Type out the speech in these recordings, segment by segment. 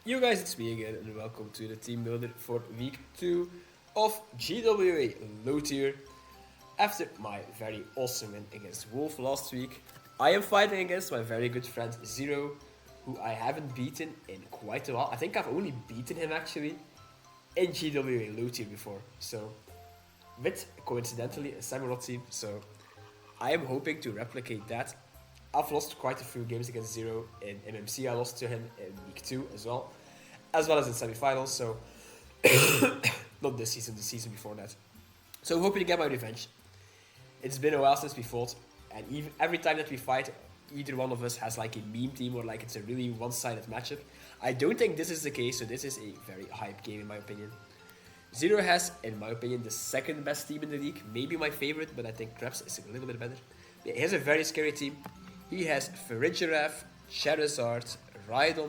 You guys, it's me again, and welcome to the Team Builder for week 2 of GWA low tier. After my very awesome win against Wolf last week, I am fighting against my very good friend Zero, who I haven't beaten in quite a while. I think I've only beaten him actually in GWA low tier before. So, with coincidentally a SAMUROTT team, so I am hoping to replicate that. I've lost quite a few games against Zero in MMC. I lost to him in week 2 as well as in semifinals. So, not this season, the season before that. So, I'm hoping to get my revenge. It's been a while since we fought, and even every time that we fight, either one of us has like a meme team or like it's a really one-sided matchup. I don't think this is the case, so this is a very hype game in my opinion. Zero has, in my opinion, the second best team in the league. Maybe my favorite, but I think Krebs is a little bit better. Yeah, he has a very scary team. He has Farigiraf, Charizard, Rhydon,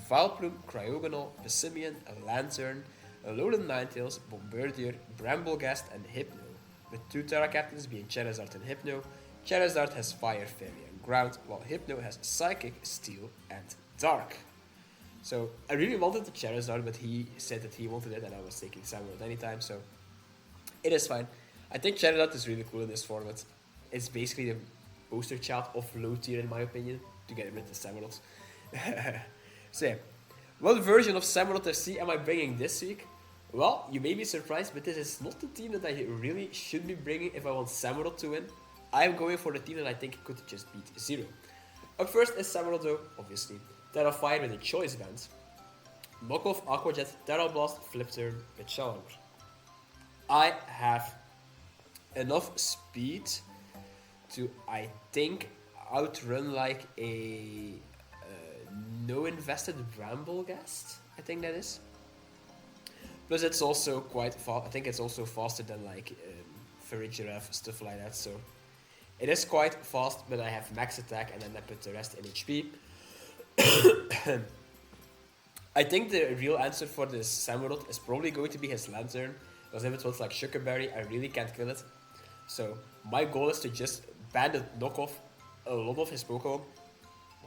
Vileplume, Cryogonal, Pessimian, Lantern, Alolan Ninetales, Bombardier, Bramblegast, and Hypno, with 2 Terra Captains being Charizard and Hypno. Charizard has Fire, Fairy, and Ground, while Hypno has Psychic, Steel, and Dark. So I really wanted the Charizard, but he said that he wanted it, and I was taking Samurott anytime, so it is fine. I think Charizard is really cool in this format. It's basically the poster child of low tier in my opinion, together with the Samurott. So yeah, what version of Samurott FC am I bringing this week? Well, you may be surprised, but this is not the team that I really should be bringing if I want Samurott to win. I'm going for the team that I think could just beat Zero. Up first is Samurott though, obviously. Terra Fire with a choice band. Knockoff Aqua Jet, Terra Blast, Flip Turn with Charmer. I have enough speed to, I think, outrun like a no invested Bramblegast, I think that is. Plus it's also quite fast, I think it's also faster than like Farigiraf, stuff like that, so it is quite fast, but I have max attack and then I put the rest in HP. I think the real answer for this Samurott is probably going to be his Lantern, because if it was like Sugarberry, I really can't kill it. So my goal is to just bandit knock off a lot of his Pokemon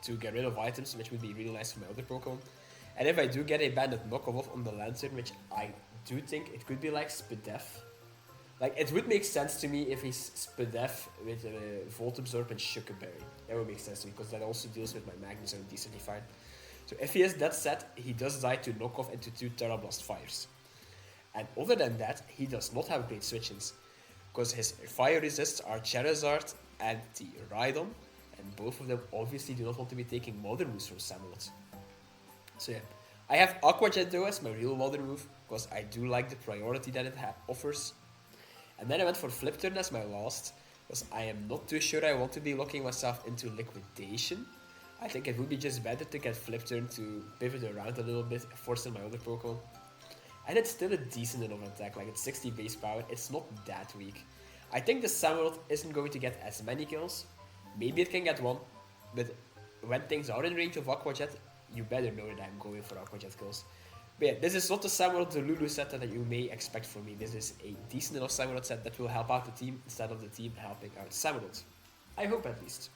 to get rid of items, which would be really nice for my other Pokemon. And if I do get a bandit knockoff on the Lantern, which I do think it could be like Spadef. Like, it would make sense to me if he's Spadef with a Volt Absorb and Sugarberry. That would make sense to me, because that also deals with my Magnezone decently fine. So if he has that set, he does die to knock off into 2 Terra Blast Fires. And other than that, he does not have great switch-ins, because his fire resists are Charizard and the Rhydon, and both of them obviously do not want to be taking Modern Moves from Samurott. So yeah, I have Aqua Jet though as my real Modern move, because I do like the priority that it offers. And then I went for Flip Turn as my last, because I am not too sure I want to be locking myself into Liquidation. I think it would be just better to get Flip Turn to pivot around a little bit, forcing my other Pokemon. And it's still a decent enough attack, like it's 60 base power, it's not that weak. I think the Samurott isn't going to get as many kills. Maybe it can get one, but when things are in range of Aqua Jet, you better know that I'm going for Aqua Jet kills. But yeah, this is not the Samurott the Lulu set that you may expect from me. This is a decent enough Samurott set that will help out the team instead of the team helping out Samurott. I hope at least.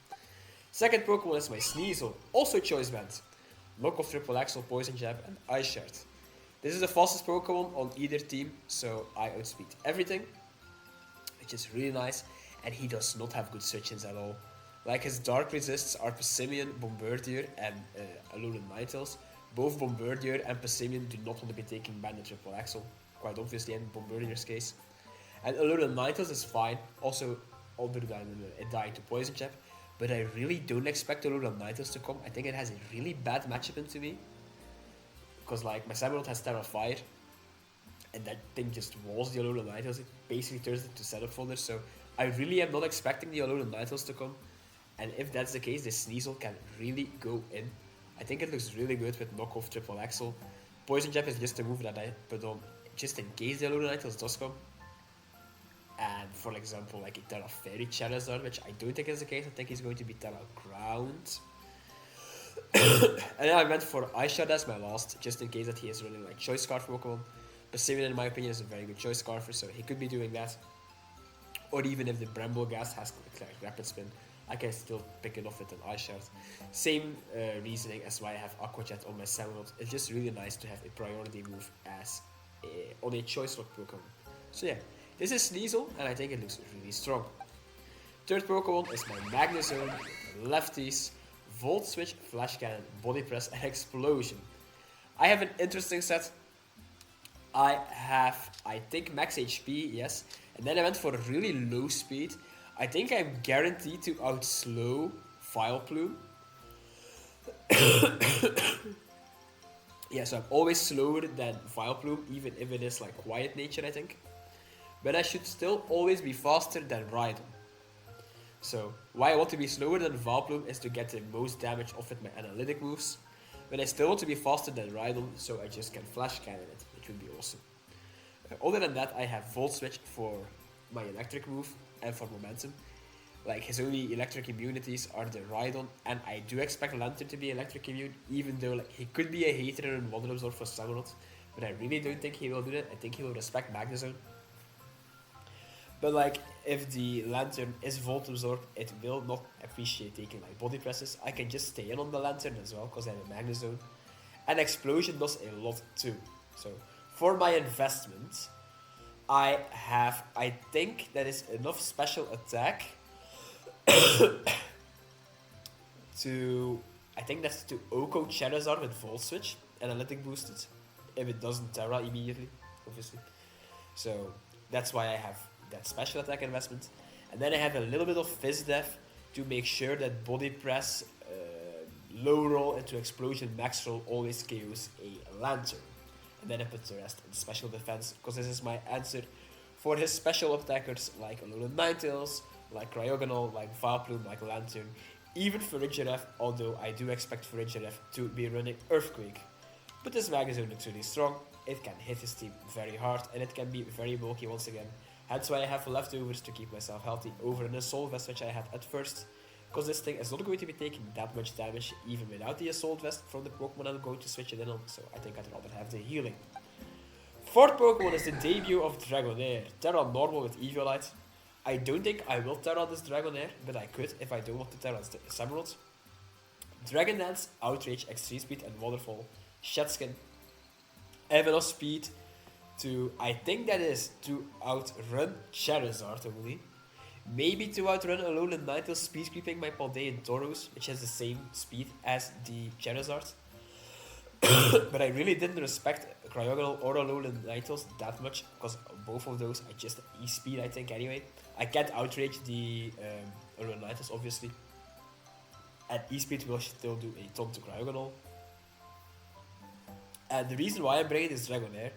Second Pokemon is my Sneasel, also Choice Band. Knockoff Triple Axle, Poison Jab, and Ice Shard. This is the fastest Pokemon on either team, so I outspeed everything, which is really nice, and he does not have good switch-ins at all. Like his Dark Resists are Pessimian, Bombardier, and Alolan Ninetales. Both Bombardier and Pessimian do not want to be taking Bandit Triple Axle, quite obviously in Bombardier's case. And Alolan Ninetales is fine, also other than it dying to Poison Jab, but I really don't expect Alolan Ninetales to come. I think it has a really bad matchup into me, because like my Samurott has Terra Fire, and that thing just walls the Alolan Ninetales. It basically turns it into setup fodder, so I really am not expecting the Alolan Ninetales to come. And if that's the case, this Sneasel can really go in. I think it looks really good with knockoff Triple Axle. Poison Jab is just a move that I put on just in case the Alolan Ninetales does come. And for example, like a Terra Fairy Charizard, which I don't think is the case. I think he's going to be Terra Ground. And then I went for Ice Shard as my last, just in case that he is running like Choice Scarf Pokemon. Pessimian, in my opinion, is a very good Choice Scarfer, so he could be doing that. Or even if the Bramblegast has like Rapid Spin, I can still pick it off with an Ice Shard. Same reasoning as why I have Aqua Jet on my Samurott. It's just really nice to have a priority move as on a choice lock Pokemon. So yeah, this is Sneasel, and I think it looks really strong. Third Pokemon is my Magnezone, Lefties, Volt Switch, Flash Cannon, Body Press, and Explosion. I have an interesting set. I have, I think, max HP, yes, and then I went for really low speed. I think I'm guaranteed to outslow Vileplume. Yeah, so I'm always slower than Vileplume, even if it is like quiet nature, I think. But I should still always be faster than Rhydon. So, why I want to be slower than Vileplume is to get the most damage off with my analytic moves. But I still want to be faster than Rhydon, so I just can Flash Cannon it, which would be awesome. Other than that, I have Volt Switch for my electric move and for momentum. Like, his only electric immunities are the Rhydon, and I do expect Lantern to be electric immune, even though like he could be a hater and Water Absorb for Samurott, but I really don't think he will do that. I think he will respect Magnezone. But like, if the Lantern is Volt Absorb, it will not appreciate taking like body presses. I can just stay in on the Lantern as well, because I have a Magnezone. And Explosion does a lot too. So, for my investment, I have, I think that is enough special attack to, I think that's to Oko Charizard with Volt Switch, analytic boosted, if it doesn't Terra immediately, obviously. So, that's why I have that special attack investment. And then I have a little bit of Fizz Def to make sure that Body Press, low roll into Explosion, max roll always KOs a Lantern. And then I put the rest in special defense, because this is my answer for his special attackers like Alolan Ninetales, like Cryogonal, like Vileplume, like Lantern, even Farigiraf, although I do expect Farigiraf to be running Earthquake. But this Magnezone looks really strong, it can hit his team very hard, and it can be very bulky once again. That's why I have leftovers to keep myself healthy over an Assault Vest, which I had at first, because this thing is not going to be taking that much damage even without the Assault Vest from the Pokemon I'm going to switch it in on, so I think I'd rather have the healing. Fourth Pokemon is the debut of Dragonair, Terra Normal with Eviolite. I don't think I will Terra this Dragonair, but I could if I don't want to Terra Samurott. Dragon Dance, Outrage, Extreme Speed and Waterfall, Shedskin, have enough speed to, I think that is to outrun Charizard only. Maybe to outrun Alolan Ninetales speed creeping my Paldean Tauros, which has the same speed as the Charizard. But I really didn't respect Cryogonal or Alolan Ninetales that much, because both of those are just E-speed, I think, anyway. I can't outrage the Alolan Ninetales, obviously. And E-speed will still do a ton to Cryogonal. And the reason why I'm bringing this Dragonair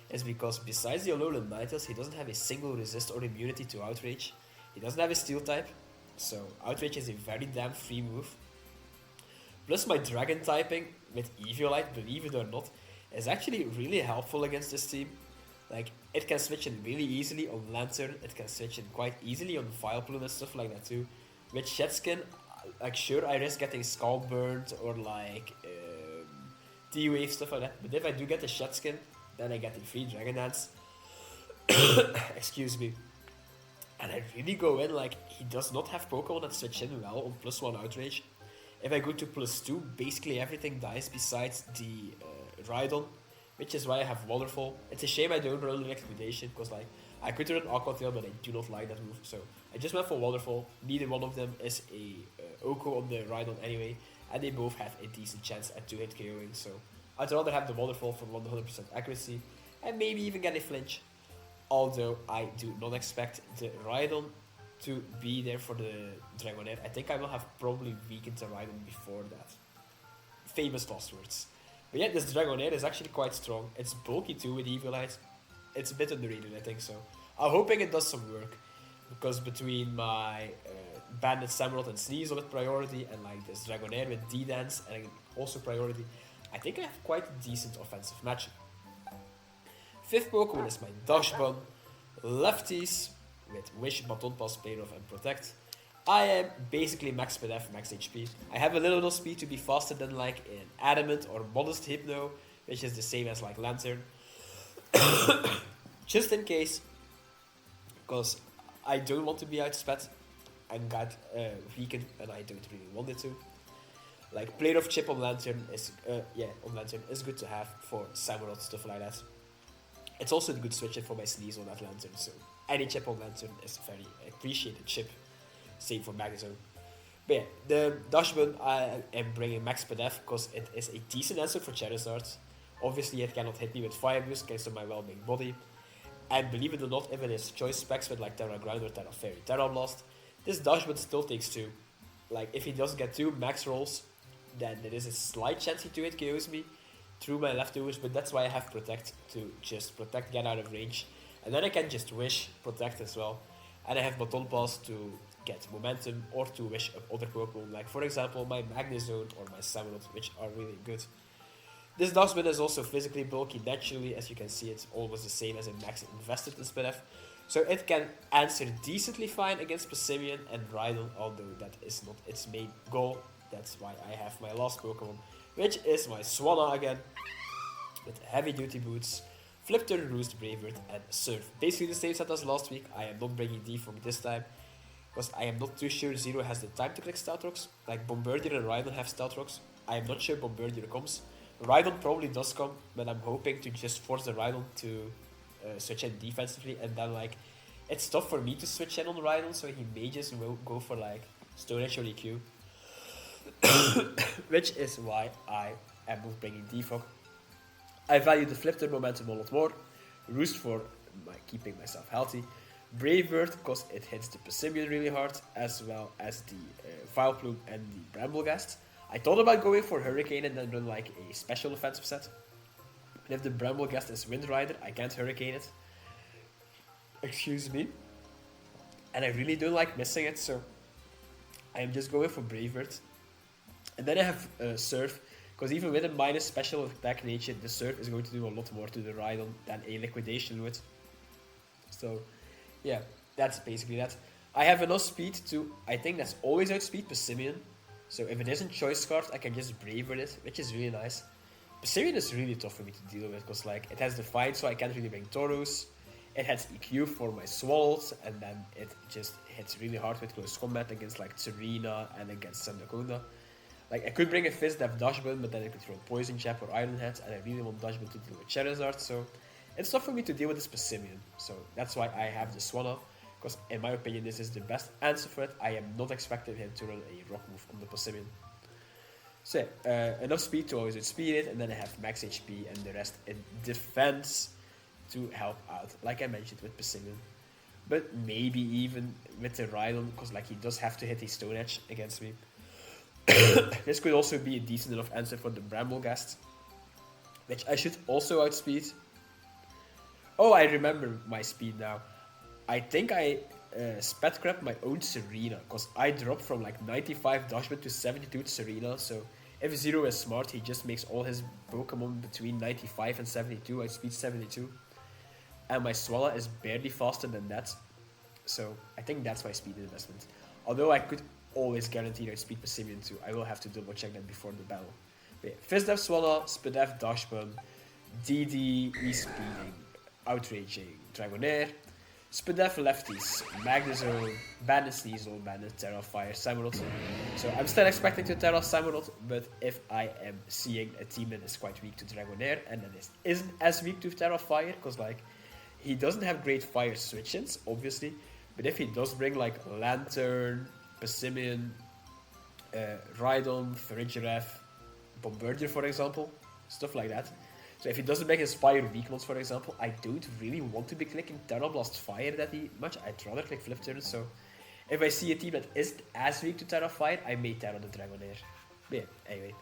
is because besides the Alolan Ninetales, he doesn't have a single resist or immunity to Outrage. He doesn't have a Steel type, so Outrage is a very damn free move. Plus my Dragon typing with Eviolite, believe it or not, is actually really helpful against this team. Like, it can switch in really easily on Lantern, it can switch in quite easily on Vileplume and stuff like that too. With Shedskin, like sure I risk getting Scald Burned or like T-Wave, stuff like that, but if I do get the Shedskin, then I get the free Dragon Dance. Excuse me. And I really go in, like, he does not have Pokemon that switch in well on +1 Outrage. If I go to +2, basically everything dies besides the Rhydon, which is why I have Waterfall. It's a shame I don't run Liquidation, because like, I could run Aqua Tail, but I do not like that move, so I just went for Waterfall. Neither one of them is a Oko on the Rhydon anyway, and they both have a decent chance at 2-hit KOing, so I'd rather have the Waterfall for 100% accuracy, and maybe even get a flinch. Although I do not expect the Rhydon to be there for the Dragonair. I think I will have probably weakened the Rhydon before that. Famous last words. But yeah, this Dragonair is actually quite strong. It's bulky too with Eviolite. It's a bit underrated, I think so. I'm hoping it does some work, because between my Bandit Samurott and Sneasel with priority, and like this Dragonair with D-Dance and also priority, I think I have quite a decent offensive matchup. Fifth Pokemon is my Dachsbun, Lefties with Wish, Baton Pass, Play Rough and Protect. I am basically max PDF, max HP. I have a little bit of speed to be faster than like an Adamant or Modest Hypno, which is the same as like Lantern. Just in case, because I don't want to be outsped. and got weakened, and I don't really want it to. Like Player of Chip on Lantern is good to have for SAMUROTT, stuff like that. It's also a good switch for my Sneasel on that Lantern, so any chip on Lantern is a very appreciated chip. Same for Magnezone. But yeah, the Dashbun I am bringing Max Pedef because it is a decent answer for Charizard. Obviously it cannot hit me with Fire Boost because of my well-being body. And believe it or not, if it is choice specs with like Terra Ground or Terra Fairy, Terra Blast, this Dashbun still takes 2. Like if he doesn't get 2 max rolls, then there is a slight chance he 2-hit KOs me through my leftovers, but that's why I have Protect to just Protect, get out of range. And then I can just Wish, Protect as well. And I have Baton Pass to get momentum or to wish up other Pokemon, like for example my Magnezone or my SAMUROTT, which are really good. This Dustbin is also physically bulky naturally, as you can see it's almost the same as a max invested in Spinef. So it can answer decently fine against Passimian and Rhydon, although that is not its main goal. That's why I have my last Pokemon, which is my Swanna again, with heavy duty boots, Flipturn, Roost, Bravert, and Surf. Basically the same set as last week. I am not bringing Defog this time, because I am not too sure Zero has the time to click Stout Rocks. Like Bombardier and Rhydon have Stout Rocks. I am not sure Bombardier comes. Rhydon probably does come, but I'm hoping to just force the Rhydon to switch in defensively, and then like it's tough for me to switch in on Rhydon, so he may just go for like Stone Edge or EQ. Which is why I am not bringing Defog. I value the Flipturn momentum a lot more. Roost for keeping myself healthy. Bravert because it hits the Passimian really hard, as well as the Vileplume and the Bramblegast. I thought about going for Hurricane and then run like a special offensive set. But if the Bramblegast is Wind Rider, I can't Hurricane it. Excuse me. And I really don't like missing it, so I am just going for Bravert. And then I have Surf, because even with a minus special attack nature, the Surf is going to do a lot more to the Rhydon than a Liquidation would. So, yeah, that's basically that. I have enough speed to, I think that's always outspeed Passimian. So if it isn't choice card, I can just Bravert it, which is really nice. Passimian is really tough for me to deal with, because like it has Defiant, so I can't really bring Tauros. It has EQ for my Swallows, and then it just hits really hard with close combat against like Serena and against Sandaconda. Like I could bring a Fizdef Dashbun, but then I could throw Poison Jab or Iron Head, and I really want Dashbun to deal with Charizard, so it's tough for me to deal with this Passimian. So that's why I have the Swanna, because in my opinion this is the best answer for it. I am not expecting him to run a rock move on the Passimian. So enough speed to always outspeed it, and then I have max HP and the rest in defense to help out, like I mentioned with Passimian. But maybe even with the Rhydon, because like he does have to hit a Stone Edge against me. This could also be a decent enough answer for the Bramblegast, which I should also outspeed. Oh, I remember my speed now. I think I sped crap my own Serena, because I dropped from like 95 Dashbun to 72 Serena, so if Zero is smart, he just makes all his Pokemon between 95 and 72, outspeed 72. And my Swallow is barely faster than that, so I think that's my speed investment. Although I could always guarantee outspeed Passimian too, I will have to double check that before the battle. But yeah, Fizdef Swallow, Spidef Dashbun, DD, E-Speeding, Outraging, Dragonair, Spidef Lefties, Magnezone, Bandit Sneasel, Bandit, Terra Fire, SAMUROTT. So I'm still expecting to Terra SAMUROTT, but if I am seeing a team that is quite weak to Dragonair, and that isn't as weak to Terra Fire, because like he doesn't have great fire switch-ins, obviously, but if he does bring like Lantern, Passimian, Rhydon, Farigiraf, Bombardier for example, stuff like that. So if he doesn't make his fire weak ones, for example, I don't really want to be clicking Terra Blast Fire that much. I'd rather click Flip Turn. So if I see a team that isn't as weak to Terra Fire, I may Terra the Dragonair. But yeah, anyway.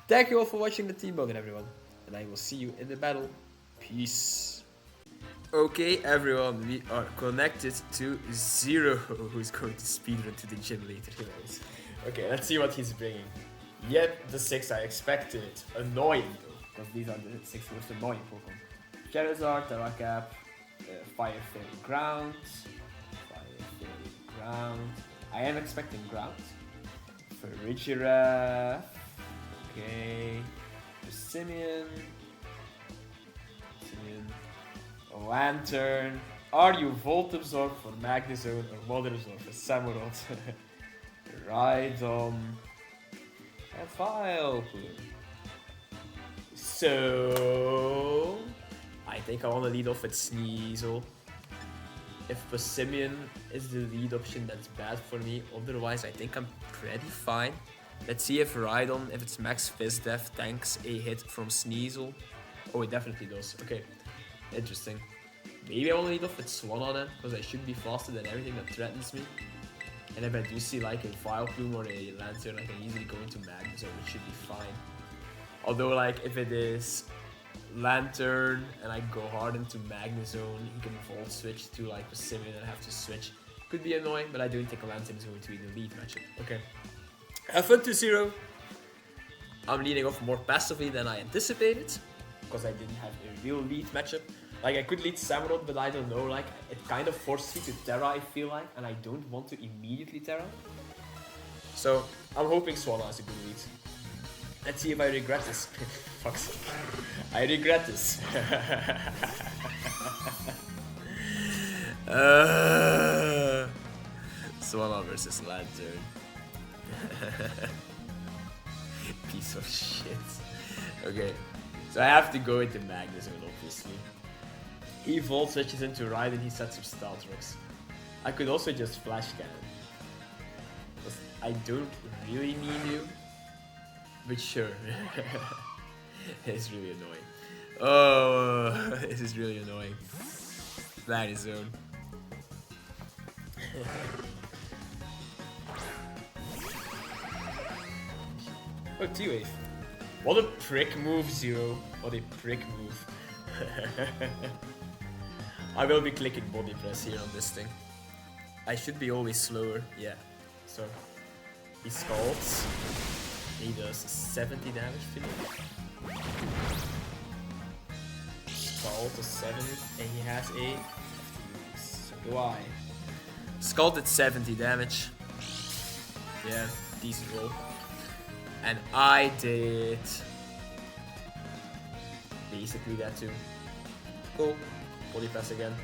Thank you all for watching the team builder, everyone. And I will see you in the battle. Peace. Okay, everyone, we are connected to Zero, who's going to speedrun to the gym later. Okay, let's see what he's bringing. Yet the 6 I expected. Annoying though, because these are the 6 most annoying Pokemon. Charizard, Terracap, Fire Fairy Ground, I am expecting Ground. Farigiraf, okay, Passimian, Lantern. Are you Volt Absorb for Magnezone or Water Absorb for Samurott? Right on. And File Plume. So I think I want to lead off with Sneasel. If Passimian is the lead option, that's bad for me. Otherwise, I think I'm pretty fine. Let's see if Rhydon, if it's max Fizz Def, tanks a hit from Sneasel. Oh, it definitely does. Okay, interesting. Maybe I want to lead off with Swanna then, because I should be faster than everything that threatens me. And if I do see like a Vile Plume or a Lantern, I can easily go into Magnezone, which should be fine. Although, like, if it is Lantern and I go hard into Magnezone, he can Volt Switch to like Passimian and I have to switch. Could be annoying, but I don't think Lantern is going to be the lead matchup. Okay. Have fun 2-0. I'm leading off more passively than I anticipated, because I didn't have a real lead matchup. Like, I could lead Samurott, but I don't know, like, it kind of forces me to Terra, I feel like, and I don't want to immediately Terra. So, I'm hoping Swanna is a good lead. Let's see if I regret this. Fuck's sake. I regret this. Swanna versus Lantern. Piece of shit. Okay, so I have to go into Magnezone, obviously. He Volt switches into Rhydon, he sets up Stealth Rocks. I could also just Flash Cannon. I don't really need you. But sure. It's really annoying. Oh, this is really annoying. Magnezone. Oh, T-Wave. What a prick move, Zero. What a prick move. I will be clicking body press here on this thing. I should be always slower, yeah. So, he scalds. He does 70 damage to me. Scald to 70, and he has a... So do I. Scald at 70 damage. Yeah, decent roll. And I did... basically that too. Cool. Body press again.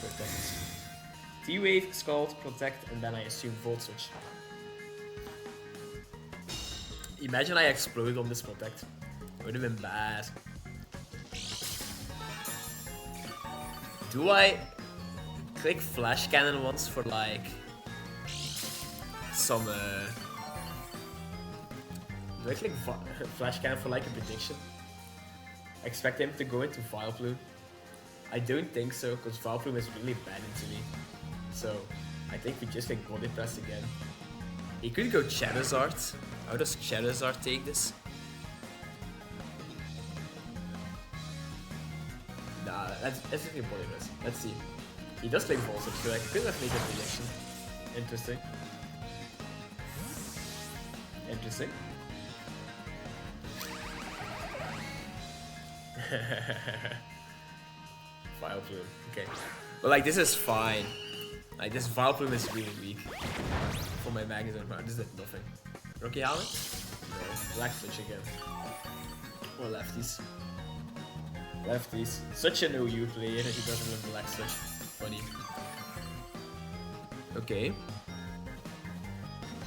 Protect. T-Wave, Scald, Protect, and then I assume Volt Switch. Imagine I exploded on this Protect. It would have been bad. Do I click Flash Cannon once for like some do I click Flash Cannon for like a prediction? Expect him to go into Vile Plume? I don't think so, because Vile Plume is really bad into me. So I think we just click Body Press again. He could go Charizard. How does Charizard take this? Nah, let's just click Body Press. Let's see. He does click Volt Switch, so I could have made a prediction. Interesting. Interesting. Vile Plume, okay. But like, this is fine. Like, this Vile Plume is really weak for my Magnezone power. This did nothing. Rocky Helmet? No. Black Switch again. Or lefties. Lefties. Such an OU player that he doesn't have Black Switch. Funny. Okay.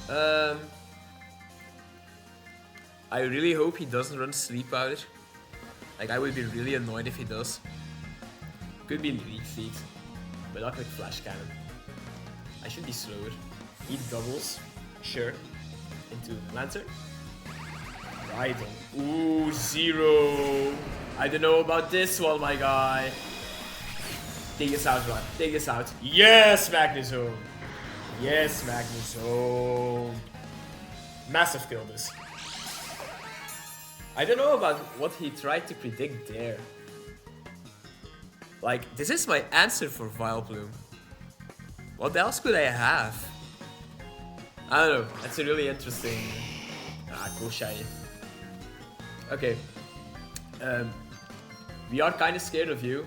I really hope he doesn't run Sleep Powder. Like, I would be really annoyed if he does. Could be Leak Feet, but not like Flash Cannon. I should be slower. He doubles, sure, into Lantern. Rhydon. Ooh, Zero. I don't know about this one, my guy. Take this out, Rod. Take this out. Yes, Magnezone. Yes, Magnezone. Massive kill this. I don't know about what he tried to predict there. Like, this is my answer for Vile Plume. What else could I have? I don't know. That's a really interesting... Ah, cool shiny. Okay. We are kind of scared of you.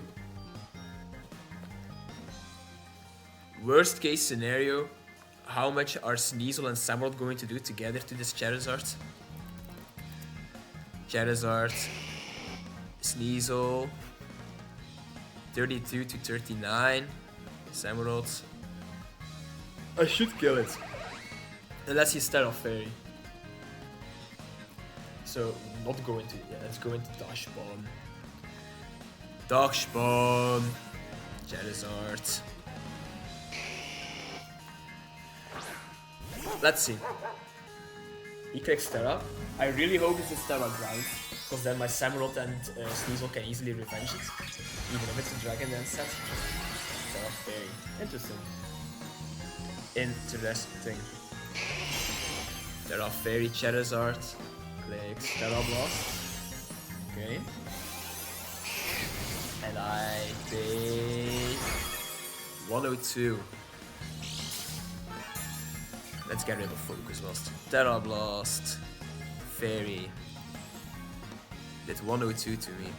Worst case scenario. How much are Sneasel and Samurott going to do together to this Charizard? Charizard, Sneasel, 32 to 39. SAMUROTT. I should kill it. Unless he's Terra Fairy. So, not go into... Yeah, let's go into Darkspawn. Darkspawn. Charizard. Let's see. He clicks Terra. I really hope it's a Terra Ground, because then my SAMUROTT and Sneasel can easily revenge it. Even if it's a Dragon Dance set. Terra Fairy. Interesting. Interesting. Terra Fairy Charizard. Clicks Terra Blast. Okay. And I take 102. Let's get rid of Focus Blast. Terra Blast. Fairy. Did 102 to me.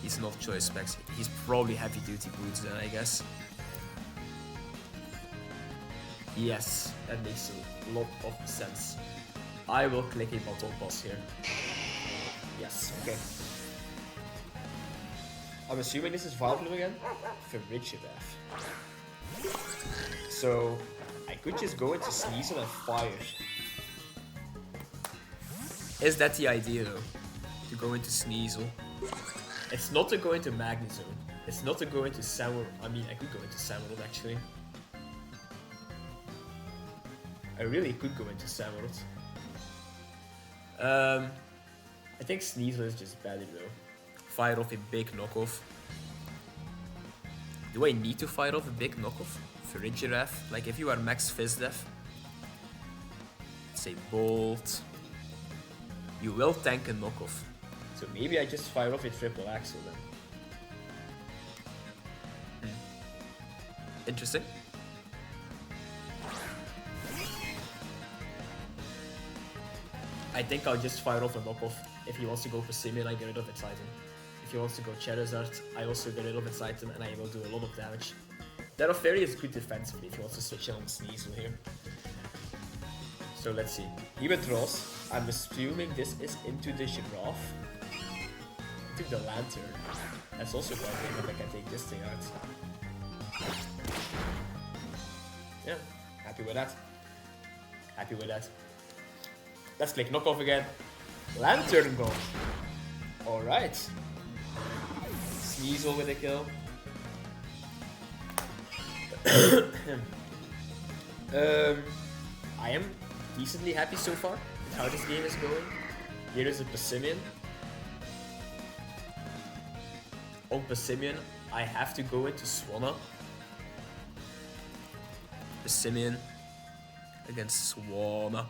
He's not choice specs. He's probably heavy duty boots then, I guess. Yes, that makes a lot of sense. I will click a Baton Pass here. Yes, okay. I'm assuming this is Vileplume again? Ferrigidath. So, I could just go into Sneasel and fire. Is that the idea though? To go into Sneasel? It's not to go into Magnezone. It's not to go into SAMUROTT. I mean, I could go into SAMUROTT actually. I really could go into SAMUROTT. I think Sneasel is just better though. Fire off a big knockoff. Do I need to fire off a big knockoff? Ferrigidath? Like if you are max Fizdef. Say Bolt. You will tank a knockoff. So maybe I just fire off a triple axle then. Interesting. I think I'll just fire off a knockoff. If he wants to go Persimmon, I get rid of its item. If he wants to go Charizard, I also get rid of its item and I will do a lot of damage. Terra Fairy is good defensively if he wants to switch on Sneasel here. So let's see. He withdraws. I'm assuming this is into the Giraffe. Into the Lantern. That's also quite big if I can take this thing out. Yeah, happy with that. Happy with that. Let's click knockoff again. Lantern gone. Alright. Sneasel with a kill. I am decently happy so far with how this game is going. Here is a Persimmon. On Persimmon, I have to go into Swanna. Persimmon against Swanna.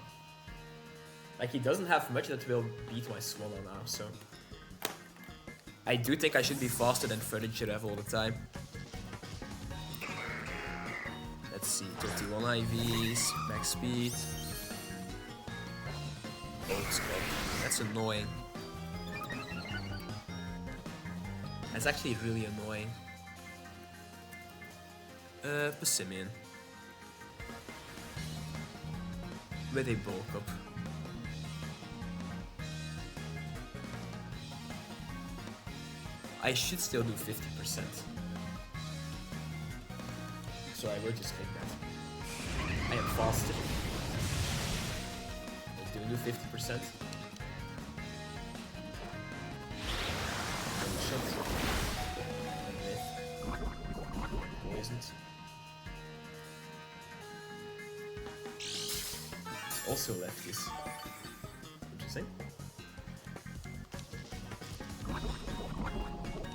Like, he doesn't have much that will beat my Swanna now, so... I do think I should be faster than Ferrigidath all the time. Let's see, 31 IVs, max speed. Oh, Scrub. That's annoying. That's actually really annoying. Persimmon. With a bulk up. I should still do 50%. So I will just click that. I am faster. I do 50%. Poisoned. It's also lefties. Interesting.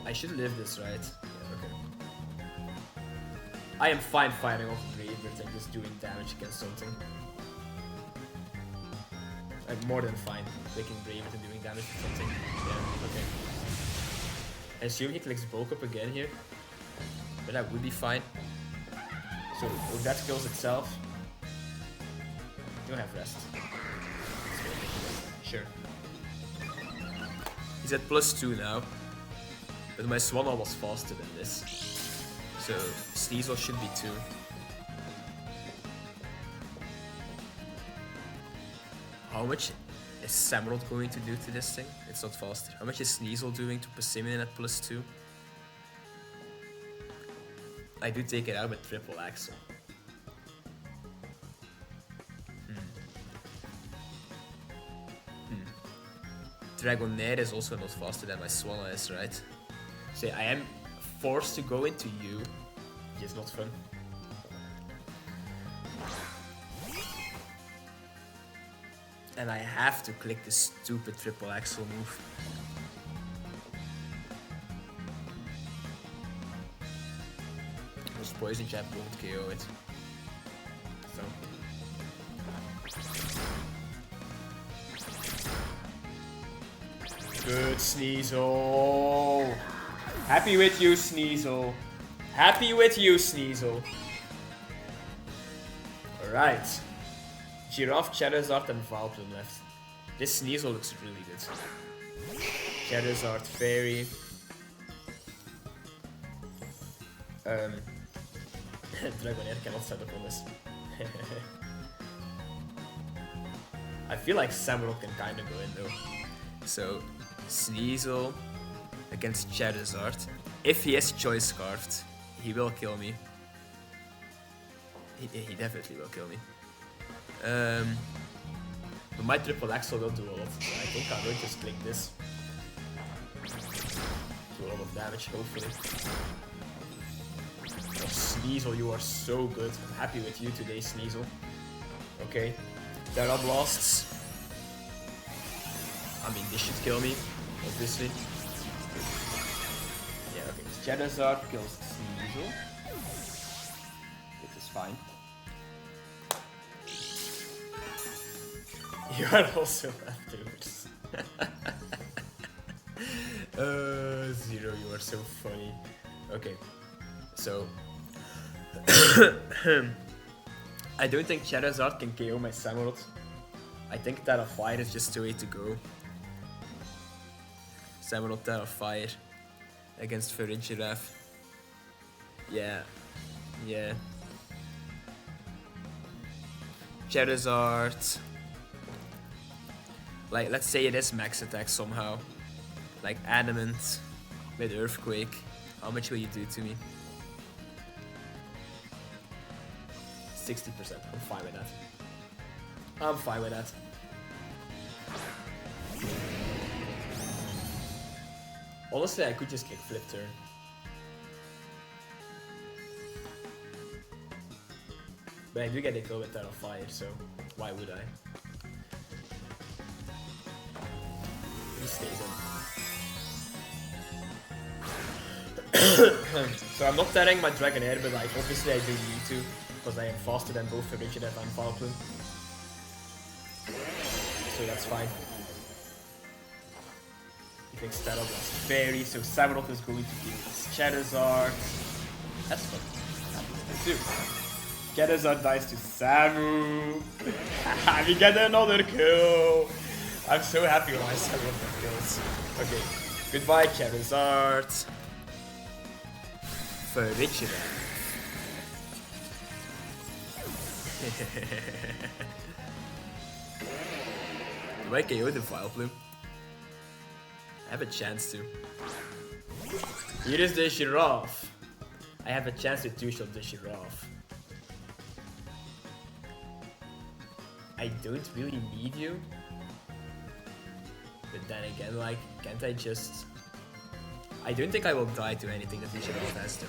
I should live this, right? Yeah, okay. I am fine fighting off Bravebird and just doing damage against something. I'm more than fine clicking Bravebird and doing damage to something. Yeah, okay. I assume he clicks bulk up again here. But that would be fine. So if that kills itself, you don't have rest. Sure. He's at +2 now. But my Swanna was faster than this. So Sneasel should be 2. How much is SAMUROTT going to do to this thing? It's not faster. How much is Sneasel doing to Persimmon at +2? I do take it out with triple axle. Dragonair is also not faster than my Swanna is, right? So I am forced to go into you, which is not fun. And I have to click this stupid triple axle move. This poison jab won't KO it. So. Good, Sneasel. Happy with you, Sneasel. Happy with you, Sneasel. Alright. Giraffe, Charizard, and Vileplume left. This Sneasel looks really good. Charizard, Fairy. Dragonair cannot stand up on this. I feel like SAMUROTT can kinda go in though. So, Sneasel against Charizard. If he is Choice Scarfed, he will kill me. He definitely will kill me. But my triple axle will do a lot. So I think I will just click this. Do a lot of damage, hopefully. Oh, Sneasel, you are so good. I'm happy with you today, Sneasel. Okay. Terra Blasts. I mean, this should kill me, obviously. Yeah, okay. Charizard kills Sneasel. This is fine. You are also afterwards. Zero, you are so funny. Okay, so I don't think Charizard can KO my SAMUROTT. I think Terra Fire is just the way to go. SAMUROTT Terra Fire against Giraffe. Yeah. Charizard. Like, let's say it is max attack somehow. Like Adamant with Earthquake. How much will you do to me? 60%. I'm fine with that. I'm fine with that. Honestly, I could just click Flip Turn. But I do get a kill with Terra Fire, so why would I? He stays in. So I'm not tearing my Dragonair, but like obviously I do need to, because I am faster than both Giraffe and Vileplume. So that's fine. He thinks Terra Blast Fairy, so SAMUROTT is going to kill this Charizard. That's fun. Let's do. Charizard dies to Samu. We get another kill. I'm so happy when my SAMUROTT kills. Okay, goodbye Charizard. For Giraffe. Do I KO the Vileplume? I have a chance to. Here is the Giraffe. I have a chance to two-shot the Giraffe. I don't really need you. But then again, like, can't I just... I don't think I will die to anything that the Giraffe has to.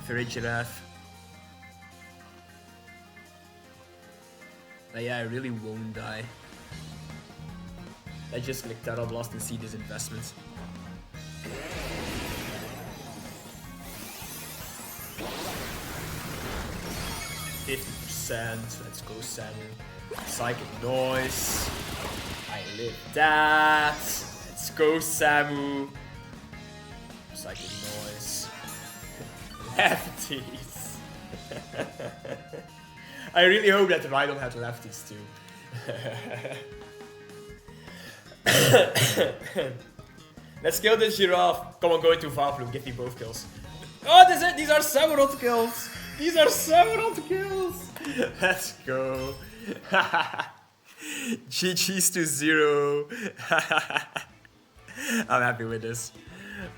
For a Giraffe. But yeah, I really won't die. I just click Terra Blast and see this investment. 50%. Let's go, Samu. Psychic Noise. I live that. Let's go, Samu. Psychic Noise. Lefties. I really hope that Rhydon had lefties too. Let's kill this Giraffe. Come on, go into Vileplume. Give me both kills. Oh, these are SAMUROTT kills. These are SAMUROTT kills. Let's go. GG's to 0. I'm happy with this.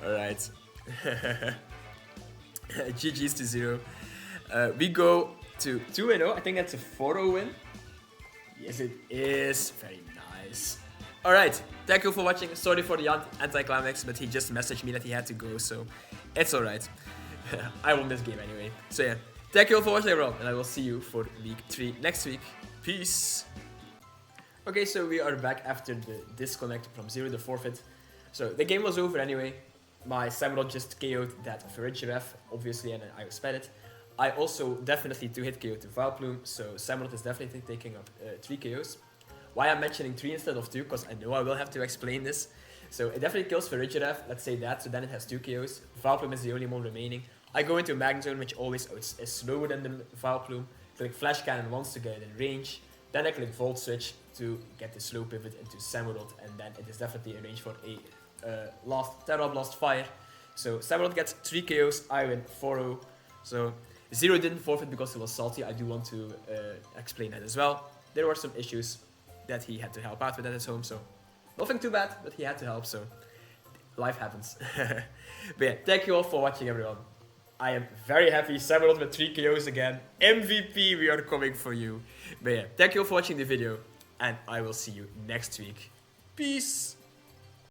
Alright. GG's to 0. We go to 2-0. I think that's a 4-0 win. Yes, it is. Very nice. Alright, thank you for watching. Sorry for the anticlimax, but he just messaged me that he had to go, so it's alright. I won this game anyway. So yeah, thank you all for watching, everyone, and I will see you for week 3 next week. Peace. Okay, so we are back after the disconnect from 0, the forfeit. So the game was over anyway. My SAMUROTT just KO'd that Giraffe, obviously, and I expected. I also definitely 2-hit KO'd to Vileplume, so SAMUROTT is definitely taking up 3 KOs. Why I'm mentioning 3 instead of 2, because I know I will have to explain this. So it definitely kills Giraffe, let's say that, so then it has 2 KOs. Vileplume is the only one remaining. I go into Magnet Zone, which always is slower than the Vileplume. Click Flash Cannon once to get it in range. Then I click Volt Switch to get the slow pivot into SAMUROTT, and then it is definitely in range for a Terra Blast Fire. So SAMUROTT gets 3 KOs, I win 4-0. So 0 didn't forfeit because it was salty. I do want to explain that as well. There were some issues that he had to help out with at his home, so nothing too bad, but he had to help, so life happens. But yeah, thank you all for watching, everyone. I am very happy. SAMUROTT with 3 KOs again. MVP, we are coming for you. But yeah, thank you all for watching the video, and I will see you next week. Peace!